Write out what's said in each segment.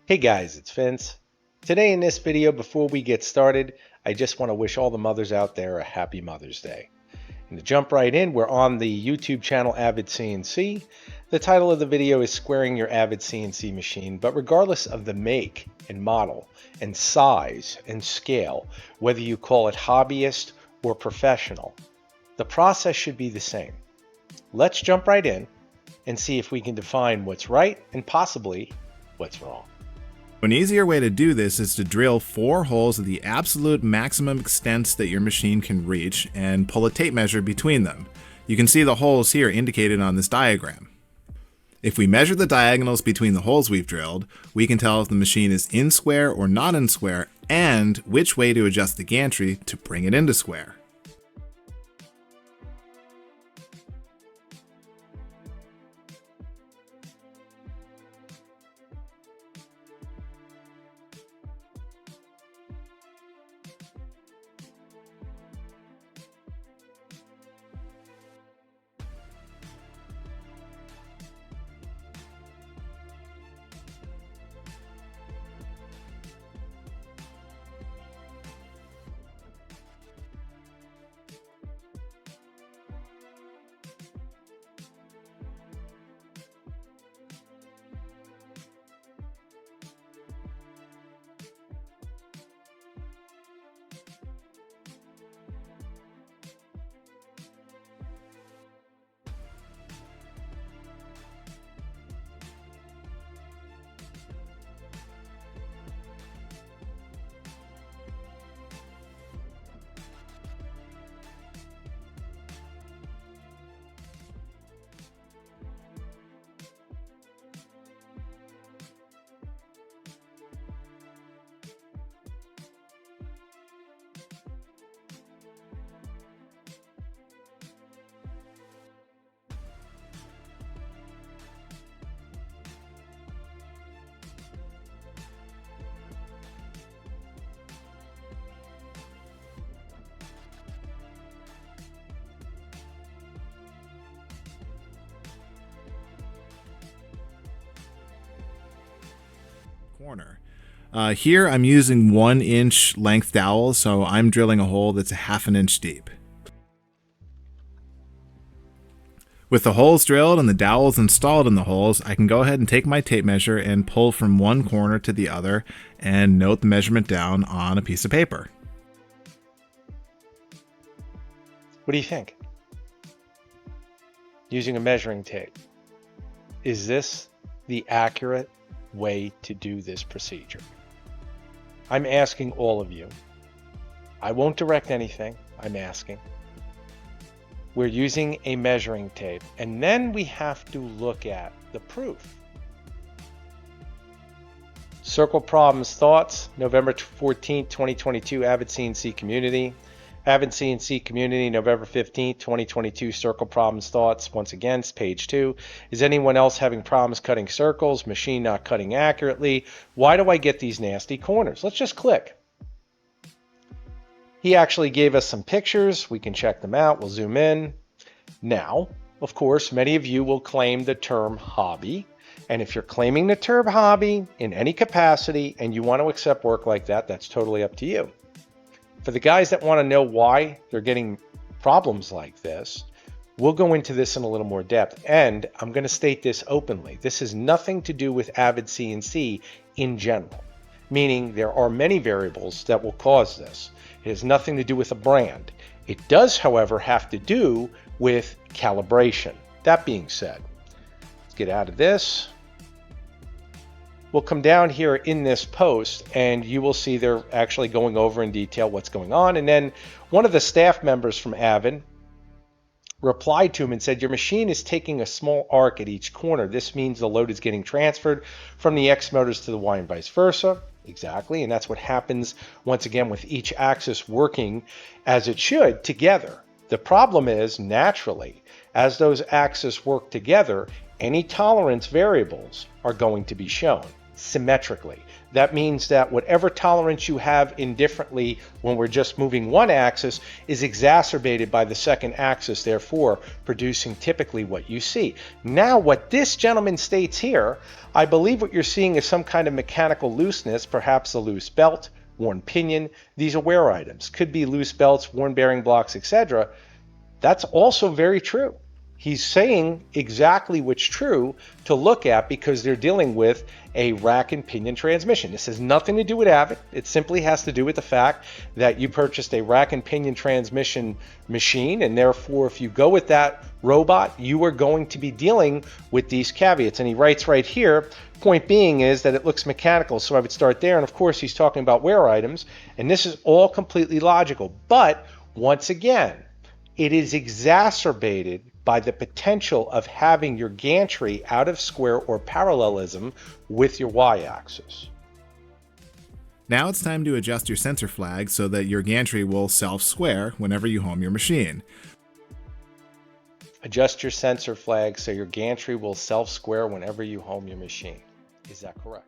Hey guys, it's Vince. Today in this video, before we get started, I just want to wish all the mothers out there a happy Mother's Day. And to jump right in, we're on the YouTube channel Avid CNC. The title of the video is Squaring Your Avid CNC Machine, but regardless of the make and model and size and scale, whether you call it hobbyist or professional, the process should be the same. Let's jump right in and see if we can define what's right and possibly what's wrong. An easier way to do this is to drill 4 holes at the absolute maximum extents that your machine can reach and pull a tape measure between them. You can see the holes here indicated on this diagram. If we measure the diagonals between the holes we've drilled, we can tell if the machine is in square or not in square and which way to adjust the gantry to bring it into square. Corner. Here I'm using 1-inch length dowels, so I'm drilling a hole that's a 1/2 inch deep. With the holes drilled and the dowels installed in the holes, I can go ahead and take my tape measure and pull from one corner to the other and note the measurement down on a piece of paper. What do you think? Using a measuring tape, is this the accurate way to do this procedure? I'm asking all of you. I won't direct anything. I'm asking. We're using a measuring tape, and then we have to look at the proof. Circle Problems Thoughts, November 14th, 2022, Avid CNC Community. Avid CNC Community, November 15th, 2022, Circle Problems Thoughts. Once again, it's page 2. Is anyone else having problems cutting circles? Machine not cutting accurately? Why do I get these nasty corners? Let's just click. He actually gave us some pictures. We can check them out. We'll zoom in. Now, of course, many of you will claim the term hobby. And if you're claiming the term hobby in any capacity and you want to accept work like that, that's totally up to you. For the guys that want to know why they're getting problems like this, we'll go into this in a little more depth. And I'm going to state this openly. This has nothing to do with Avid CNC in general, meaning there are many variables that will cause this. It has nothing to do with a brand. It does, however, have to do with calibration. That being said, let's get out of this. We'll come down here in this post and you will see they're actually going over in detail what's going on. And then one of the staff members from Avid replied to him and said, your machine is taking a small arc at each corner. This means the load is getting transferred from the X motors to the Y and vice versa. Exactly. And that's what happens once again with each axis working as it should together. The problem is naturally, as those axes work together, any tolerance variables are going to be shown symmetrically. That means that whatever tolerance you have indifferently when we're just moving one axis is exacerbated by the second axis, therefore producing typically what you see. Now, what this gentleman states here, I believe what you're seeing is some kind of mechanical looseness, perhaps a loose belt, worn pinion. These are wear items. Could be loose belts, worn bearing blocks, etc. That's also very true. He's saying exactly what's true to look at because they're dealing with a rack and pinion transmission. This has nothing to do with Avid. It simply has to do with the fact that you purchased a rack and pinion transmission machine, and therefore if you go with that robot, you are going to be dealing with these caveats. And he writes right here, point being is that it looks mechanical, so I would start there. And of course he's talking about wear items, and this is all completely logical. But once again, it is exacerbated by the potential of having your gantry out of square or parallelism with your y-axis. Now it's time to adjust your sensor flag so that your gantry will self-square whenever you home your machine. Adjust your sensor flag so your gantry will self-square whenever you home your machine. Is that correct?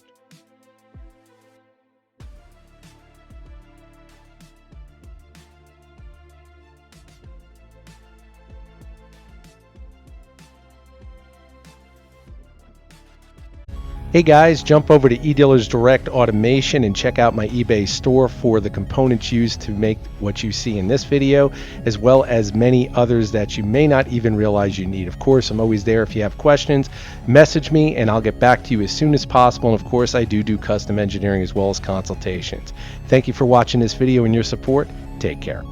Hey guys, jump over to eDealers Direct Automation and check out my eBay store for the components used to make what you see in this video, as well as many others that you may not even realize you need. Of course, I'm always there if you have questions. Message me and I'll get back to you as soon as possible. And of course, I do custom engineering as well as consultations. Thank you for watching this video and your support. Take care.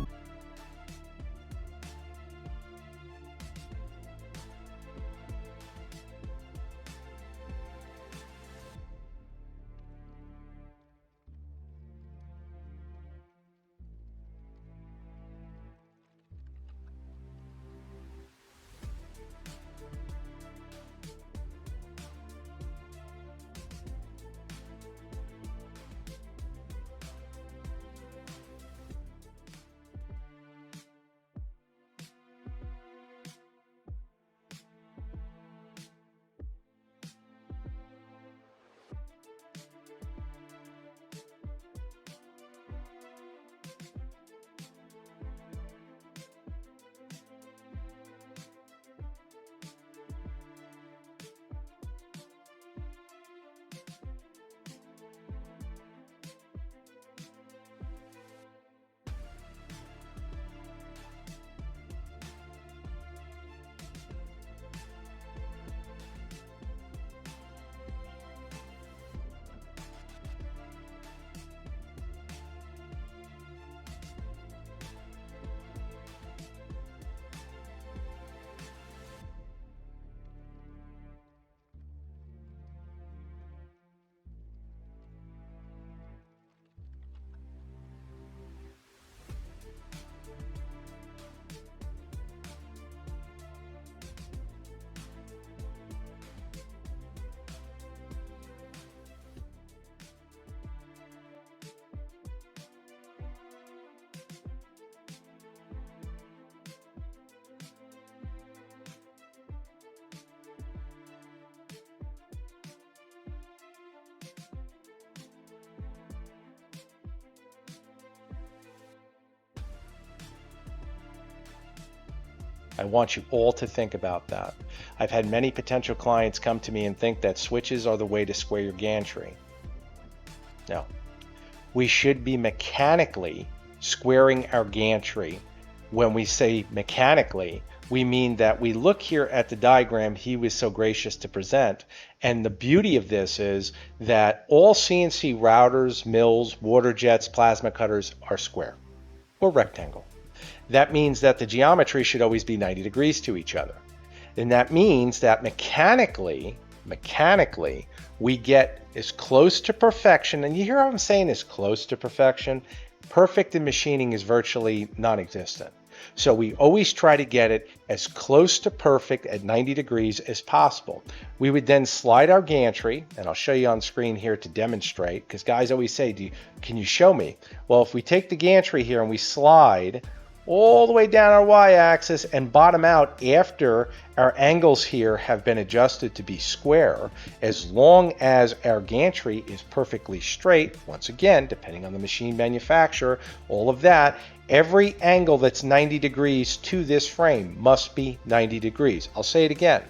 I want you all to think about that. I've had many potential clients come to me and think that switches are the way to square your gantry. No. We should be mechanically squaring our gantry. When we say mechanically, we mean that we look here at the diagram he was so gracious to present, and the beauty of this is that all CNC routers, mills, water jets, plasma cutters are square or rectangle. That means that the geometry should always be 90 degrees to each other. And that means that mechanically, we get as close to perfection. And you hear what I'm saying, as close to perfection. Perfect in machining is virtually non-existent. So we always try to get it as close to perfect at 90 degrees as possible. We would then slide our gantry, and I'll show you on screen here to demonstrate, because guys always say, can you show me? Well, if we take the gantry here and we slide all the way down our y-axis and bottom out after our angles here have been adjusted to be square, as long as our gantry is perfectly straight. Once again, depending on the machine manufacturer, all of that, every angle that's 90 degrees to this frame must be 90 degrees. I'll say it again.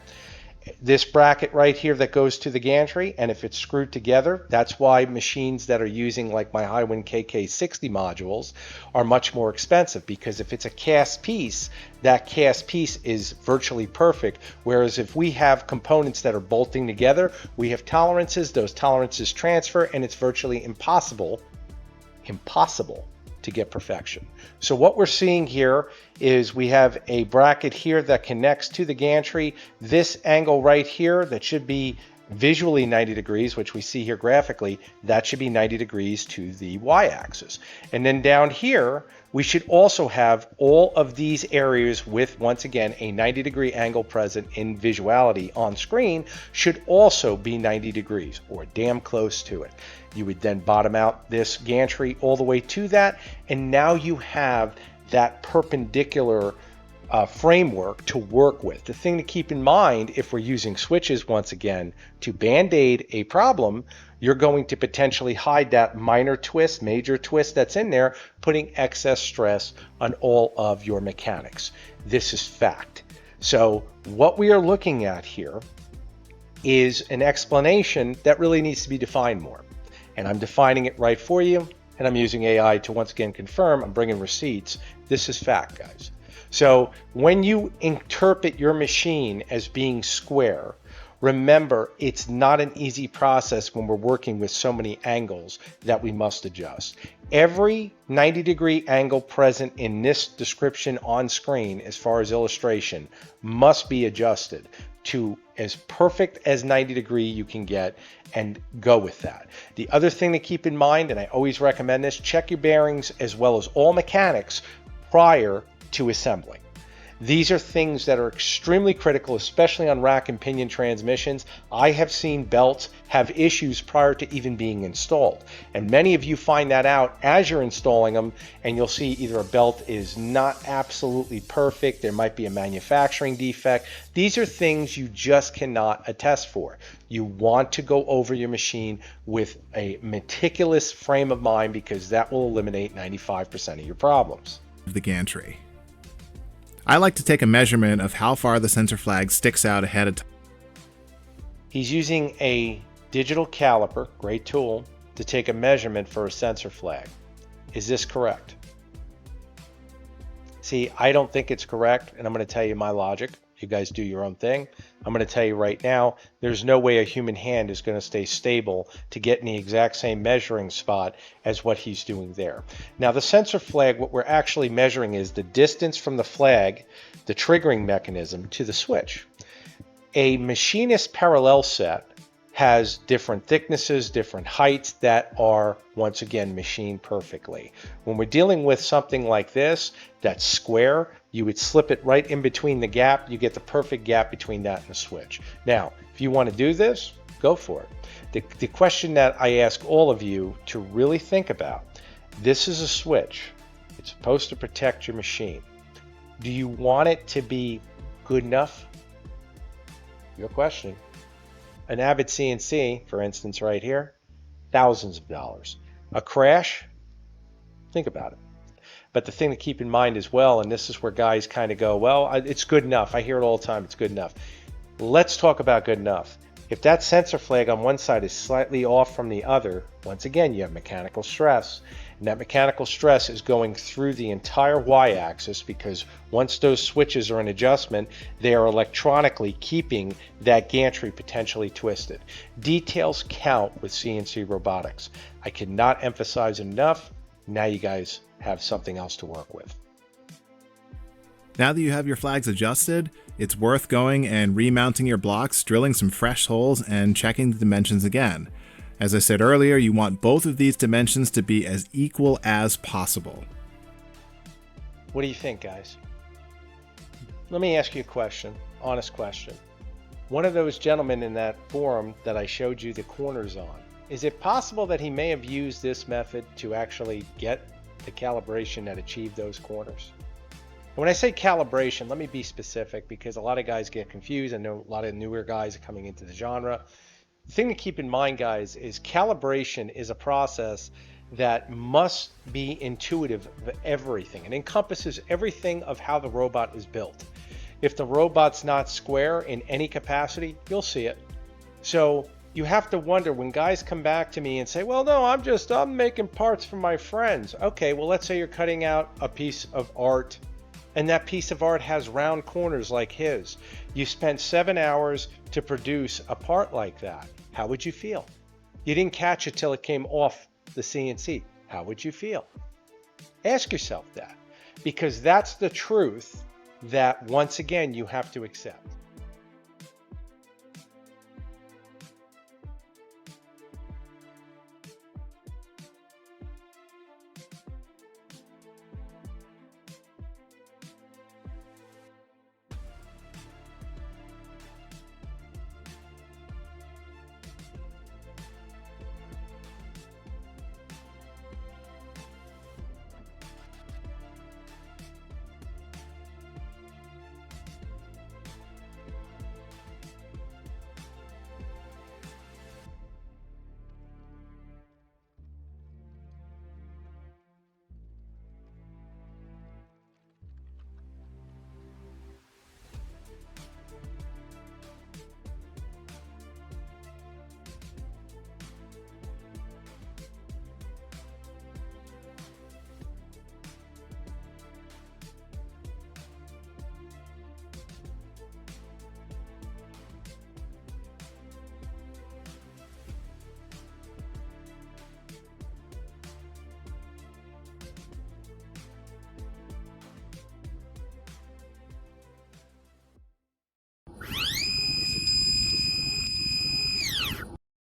This bracket right here that goes to the gantry, and if it's screwed together, that's why machines that are using like my Highwind KK60 modules are much more expensive, because if it's a cast piece, that cast piece is virtually perfect, whereas if we have components that are bolting together, we have tolerances, those tolerances transfer, and it's virtually impossible to get perfection. So what we're seeing here is we have a bracket here that connects to the gantry. This angle right here that should be visually 90 degrees, which we see here graphically, that should be 90 degrees to the y-axis. And then down here, we should also have all of these areas with, once again, a 90-degree angle present in visuality on screen should also be 90 degrees or damn close to it. You would then bottom out this gantry all the way to that, and now you have that perpendicular framework to work with. The thing to keep in mind, if we're using switches once again to band-aid a problem, you're going to potentially hide that minor twist, major twist that's in there, putting excess stress on all of your mechanics. This is fact. So what we are looking at here is an explanation that really needs to be defined more. And I'm defining it right for you, and I'm using AI to once again confirm. I'm bringing receipts. This is fact, guys. So when you interpret your machine as being square, remember, it's not an easy process when we're working with so many angles that we must adjust. Every 90-degree angle present in this description on screen, as far as illustration, must be adjusted to as perfect as 90 degree you can get, and go with that. The other thing to keep in mind, and I always recommend this, check your bearings as well as all mechanics prior to assembling. These are things that are extremely critical, especially on rack and pinion transmissions. I have seen belts have issues prior to even being installed. And many of you find that out as you're installing them, and you'll see either a belt is not absolutely perfect, there might be a manufacturing defect. These are things you just cannot attest for. You want to go over your machine with a meticulous frame of mind, because that will eliminate 95% of your problems. The gantry. I like to take a measurement of how far the sensor flag sticks out ahead of time. He's using a digital caliper, great tool, to take a measurement for a sensor flag. Is this correct? See, I don't think it's correct, and I'm going to tell you my logic. You guys do your own thing. I'm going to tell you right now, there's no way a human hand is going to stay stable to get in the exact same measuring spot as what he's doing there. Now, the sensor flag, what we're actually measuring is the distance from the flag, the triggering mechanism, to the switch. A machinist parallel set has different thicknesses, different heights that are, once again, machined perfectly. When we're dealing with something like this, that's square, you would slip it right in between the gap. You get the perfect gap between that and the switch. Now, if you want to do this, go for it. The question that I ask all of you to really think about, this is a switch. It's supposed to protect your machine. Do you want it to be good enough? Your question. An Avid CNC, for instance, right here, thousands of dollars. A crash, think about it. But the thing to keep in mind as well, and this is where guys kind of go, well, it's good enough. I hear it all the time, it's good enough. Let's talk about good enough. If that sensor flag on one side is slightly off from the other, once again, you have mechanical stress. And that mechanical stress is going through the entire y-axis, because once those switches are in adjustment, they are electronically keeping that gantry potentially twisted. Details count with CNC robotics. I cannot emphasize enough. Now you guys have something else to work with. Now that you have your flags adjusted, it's worth going and remounting your blocks, drilling some fresh holes, and checking the dimensions again. As I said earlier, you want both of these dimensions to be as equal as possible. What do you think, guys? Let me ask you a question, honest question. One of those gentlemen in that forum that I showed you the corners on, is it possible that he may have used this method to actually get the calibration that achieved those corners? And when I say calibration, let me be specific because a lot of guys get confused. I know a lot of newer guys are coming into the genre. The thing to keep in mind, guys, is calibration is a process that must be intuitive of everything. It encompasses everything of how the robot is built. If the robot's not square in any capacity, you'll see it. So you have to wonder when guys come back to me and say, well, no, I'm making parts for my friends. Okay, well, let's say you're cutting out a piece of art and that piece of art has round corners like his. You spent 7 hours to produce a part like that. How would you feel? You didn't catch it till it came off the CNC. How would you feel? Ask yourself that, because that's the truth that once again you have to accept.